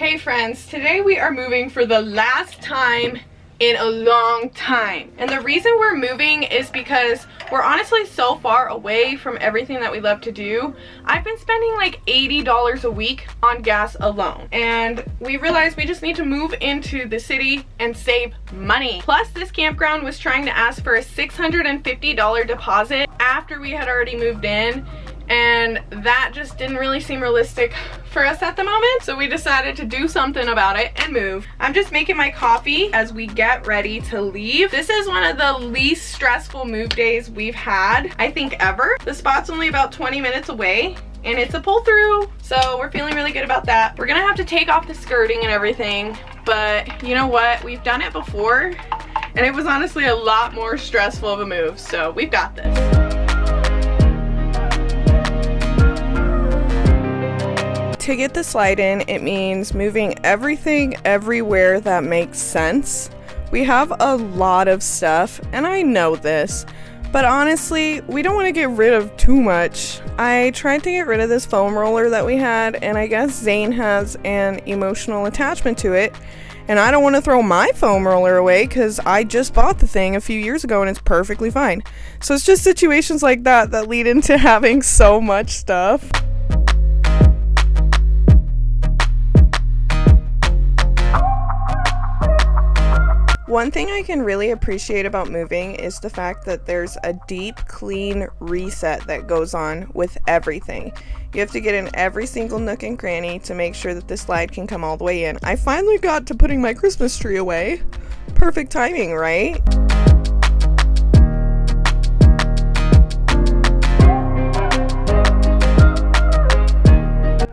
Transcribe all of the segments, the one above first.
Hey friends, today we are moving for the last time in a long time. And the reason we're moving is because we're honestly so far away from everything that we love to do. I've been spending like $80 a week on gas alone. And we realized we just need to move into the city and save money. Plus, this campground was trying to ask for a $650 deposit after we had already moved in. And that just didn't really seem realistic for us at the moment. So we decided to do something about it and move. I'm just making my coffee as we get ready to leave. This is one of the least stressful move days we've had, I think, ever. The spot's only about 20 minutes away and it's a pull through. So we're feeling really good about that. We're gonna have to take off the skirting and everything, but you know what? We've done it before and it was honestly a lot more stressful of a move. So we've got this. To get the slide in, it means moving everything everywhere that makes sense. We have a lot of stuff, and I know this, but honestly, we don't want to get rid of too much. I tried to get rid of this foam roller that we had, and I guess Zane has an emotional attachment to it, and I don't want to throw my foam roller away because I just bought the thing a few years ago and it's perfectly fine. So it's just situations like that that lead into having so much stuff. One thing I can really appreciate about moving is the fact that there's a deep, clean reset that goes on with everything. You have to get in every single nook and cranny to make sure that the slide can come all the way in. I finally got to putting my Christmas tree away. Perfect timing, right?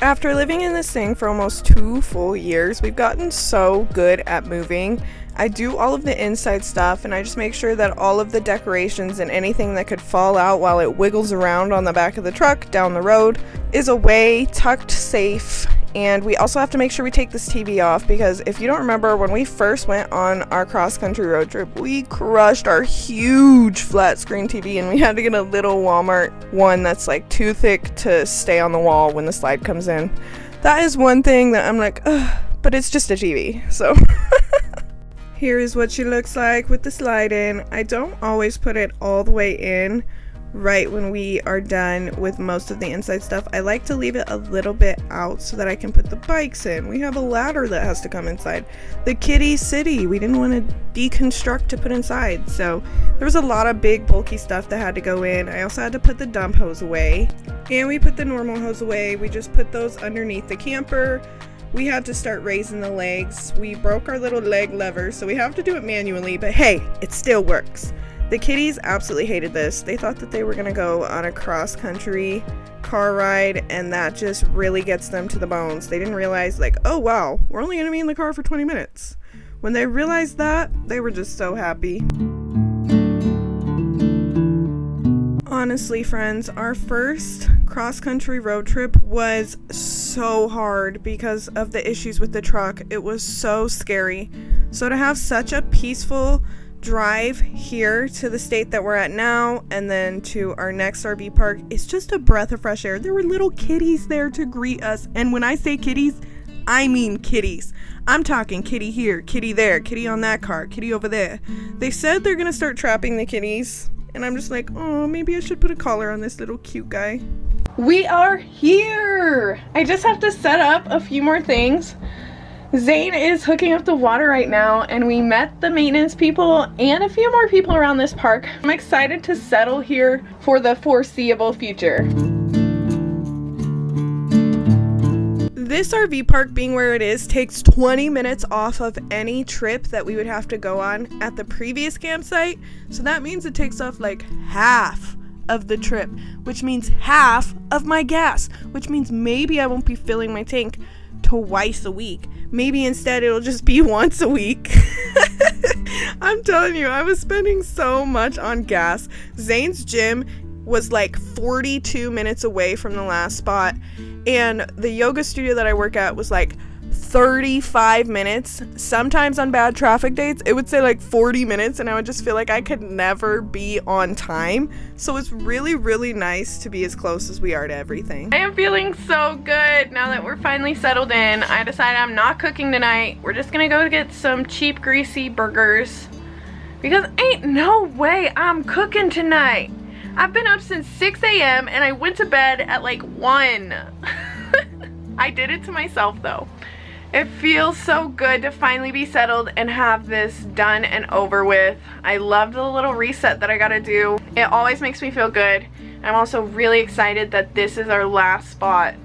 After living in this thing for almost 2 full years, we've gotten so good at moving. I do all of the inside stuff and I just make sure that all of the decorations and anything that could fall out while it wiggles around on the back of the truck down the road is away, tucked safe. And we also have to make sure we take this TV off because if you don't remember, when we first went on our cross-country road trip, we crushed our huge flat screen TV and we had to get a little Walmart one that's like too thick to stay on the wall when the slide comes in. That is one thing that I'm like, ugh, but it's just a TV, so. Here is what she looks like with the slide in. I don't always put it all the way in right when we are done with most of the inside stuff. I like to leave it a little bit out so that I can put the bikes in. We have a ladder that has to come inside. The kitty city, we didn't want to deconstruct to put inside. So there was a lot of big bulky stuff that had to go in. I also had to put the dump hose away. And we put the normal hose away. We just put those underneath the camper. We had to start raising the legs. We broke our little leg lever, so we have to do it manually, but hey, it still works. The kitties absolutely hated this. They thought that they were gonna go on a cross-country car ride, and that just really gets them to the bones. They didn't realize, like, oh wow, we're only gonna be in the car for 20 minutes. When they realized that, they were just so happy. Honestly, friends, our first cross-country road trip was so hard because of the issues with the truck. It was so scary. So to have such a peaceful drive here to the state that we're at now and then to our next RV park is just a breath of fresh air. There were little kitties there to greet us. And when I say kitties, I mean kitties. I'm talking kitty here, kitty there, kitty on that car, kitty over there. They said they're gonna start trapping the kitties. And I'm just like, oh, maybe I should put a collar on this little cute guy. We are here! I just have to set up a few more things. Zane is hooking up the water right now, and we met the maintenance people and a few more people around this park. I'm excited to settle here for the foreseeable future. This RV park being where it is takes 20 minutes off of any trip that we would have to go on at the previous campsite. So that means it takes off like half of the trip, which means half of my gas, which means maybe I won't be filling my tank twice a week. Maybe instead it'll just be once a week. I'm telling you, I was spending so much on gas. Zane's gym was like 42 minutes away from the last spot, and the yoga studio that I work at was like 35 minutes. Sometimes on bad traffic dates, it would say like 40 minutes, and I would just feel like I could never be on time. So it's really, really nice to be as close as we are to everything. I am feeling so good now that we're finally settled in. I decided I'm not cooking tonight. We're just gonna go get some cheap, greasy burgers because ain't no way I'm cooking tonight. I've been up since 6 a.m. and I went to bed at like 1. I did it to myself though. It feels so good to finally be settled and have this done and over with. I love the little reset that I gotta do. It always makes me feel good. I'm also really excited that this is our last spot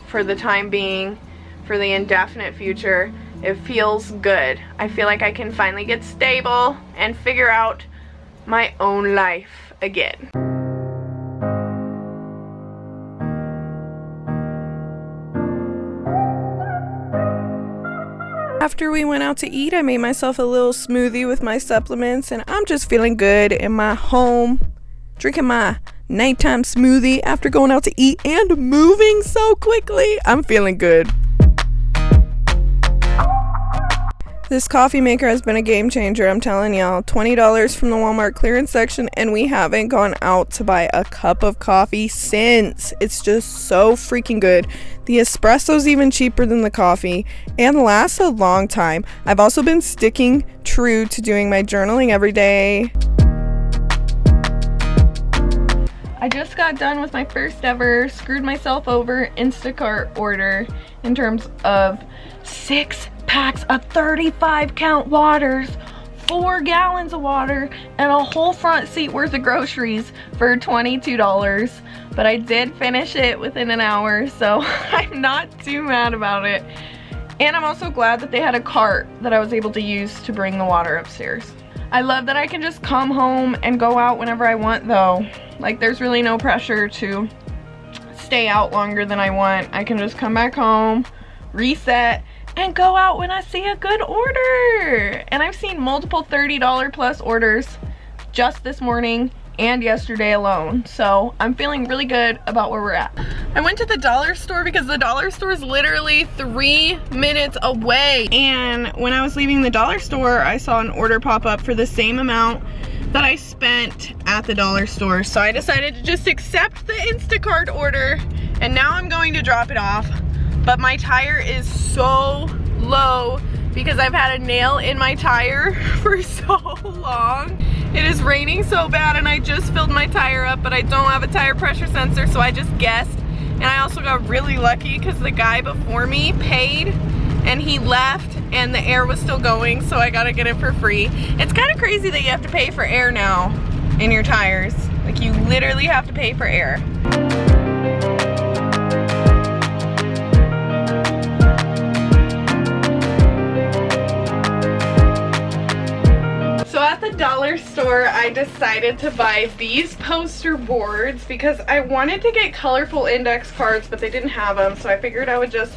for the time being, for the indefinite future. It feels good. I feel like I can finally get stable and figure out my own life again. After we went out to eat, I made myself a little smoothie with my supplements, and I'm just feeling good in my home, drinking my nighttime smoothie after going out to eat and moving so quickly. I'm feeling good. This coffee maker has been a game changer, I'm telling y'all. $20 from the Walmart clearance section, and we haven't gone out to buy a cup of coffee since. It's just so freaking good. The espresso's even cheaper than the coffee and lasts a long time. I've also been sticking true to doing my journaling every day. I just got done with my first ever screwed myself over Instacart order in terms of 6 packs of 35 count waters, 4 gallons of water, and a whole front seat worth of groceries for $22. But I did finish it within an hour, so I'm not too mad about it. And I'm also glad that they had a cart that I was able to use to bring the water upstairs. I love that I can just come home and go out whenever I want though. Like, there's really no pressure to stay out longer than I want. I can just come back home, reset, and go out when I see a good order. And I've seen multiple $30 plus orders just this morning and yesterday alone. So I'm feeling really good about where we're at. I went to the dollar store because the dollar store is literally 3 minutes away. And when I was leaving the dollar store, I saw an order pop up for the same amount that I spent at the dollar store. So I decided to just accept the Instacart order, and now I'm going to drop it off. But my tire is so low because I've had a nail in my tire for so long. It is raining so bad and I just filled my tire up, but I don't have a tire pressure sensor, so I just guessed. And I also got really lucky because the guy before me paid and he left and the air was still going, so I gotta get it for free. It's kind of crazy that you have to pay for air now in your tires. Like, you literally have to pay for air. So at the dollar store, I decided to buy these poster boards because I wanted to get colorful index cards, but they didn't have them, so I figured I would just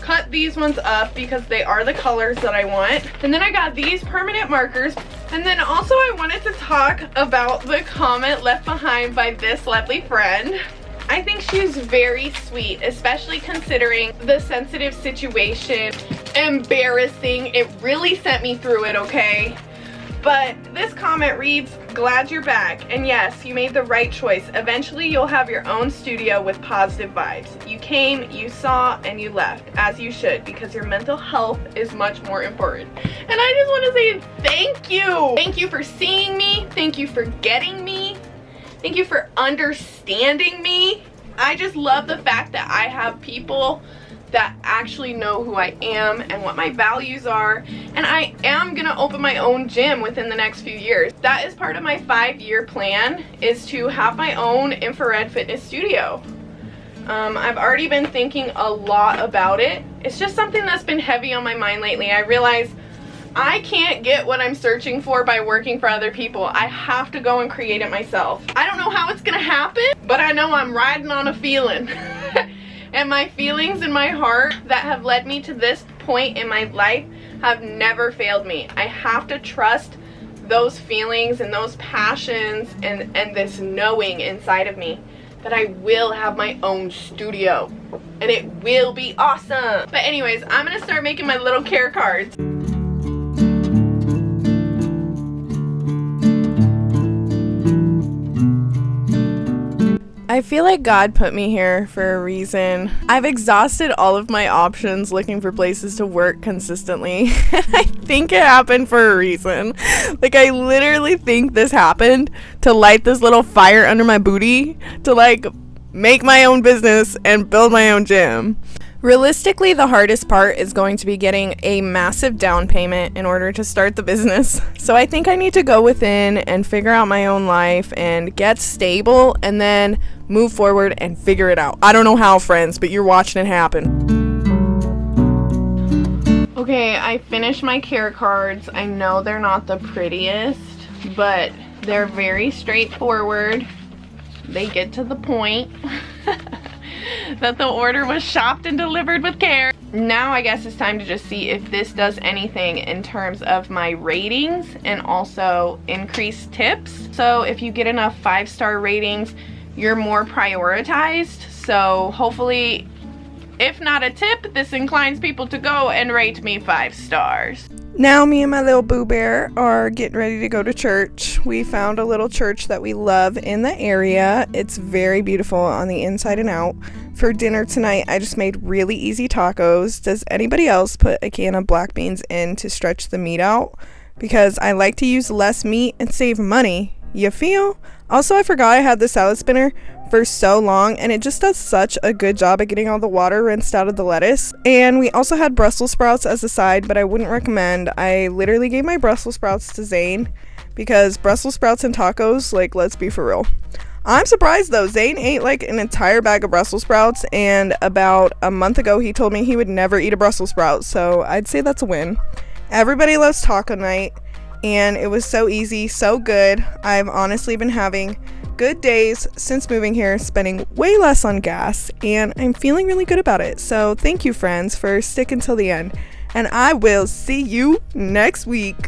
cut these ones up because they are the colors that I want. And then I got these permanent markers. And then also I wanted to talk about the comment left behind by this lovely friend. I think she's very sweet, especially considering the sensitive situation. Embarrassing. It really sent me through it, okay? But this comment reads, "Glad you're back. And yes, you made the right choice. Eventually you'll have your own studio with positive vibes. You came, you saw, and you left, as you should, because your mental health is much more important." And I just want to say thank you. Thank you for seeing me. Thank you for getting me. Thank you for understanding me. I just love the fact that I have people that actually know who I am and what my values are, and I am gonna open my own gym within the next few years. That is part of my 5-year plan, is to have my own infrared fitness studio. I've already been thinking a lot about it. It's just something that's been heavy on my mind lately. I realize I can't get what I'm searching for by working for other people. I have to go and create it myself. I don't know how it's gonna happen, but I know I'm riding on a feeling. And my feelings in my heart that have led me to this point in my life have never failed me. I have to trust those feelings and those passions and this knowing inside of me that I will have my own studio and it will be awesome. But anyways, I'm gonna start making my little care cards. I feel like God put me here for a reason. I've exhausted all of my options looking for places to work consistently. I think it happened for a reason. Like, I literally think this happened to light this little fire under my booty to like make my own business and build my own gym. Realistically, the hardest part is going to be getting a massive down payment in order to start the business. So I think I need to go within and figure out my own life and get stable and then move forward and figure it out. I don't know how, friends, but you're watching it happen. Okay, I finished my care cards. I know they're not the prettiest, but they're very straightforward. They get to the point. That the order was shopped and delivered with care. Now I guess it's time to just see if this does anything in terms of my ratings and also increased tips. So if you get enough 5-star ratings, you're more prioritized. So hopefully, if not a tip, this inclines people to go and rate me 5 stars. Now me and my little Boo Bear are getting ready to go to church. We found a little church that we love in the area. It's very beautiful on the inside and out. For dinner tonight, I just made really easy tacos. Does anybody else put a can of black beans in to stretch the meat out? Because I like to use less meat and save money. You feel? Also, I forgot I had the salad spinner for so long and it just does such a good job at getting all the water rinsed out of the lettuce. And we also had Brussels sprouts as a side, but I wouldn't recommend. I literally gave my Brussels sprouts to Zane because Brussels sprouts and tacos, like, let's be for real. I'm surprised though, Zane ate like an entire bag of Brussels sprouts, and about a month ago he told me he would never eat a Brussels sprout, so I'd say that's a win. Everybody loves taco night, and it was so easy, so good. I've honestly been having good days since moving here, spending way less on gas, and I'm feeling really good about it. So thank you, friends, for sticking till the end, and I will see you next week.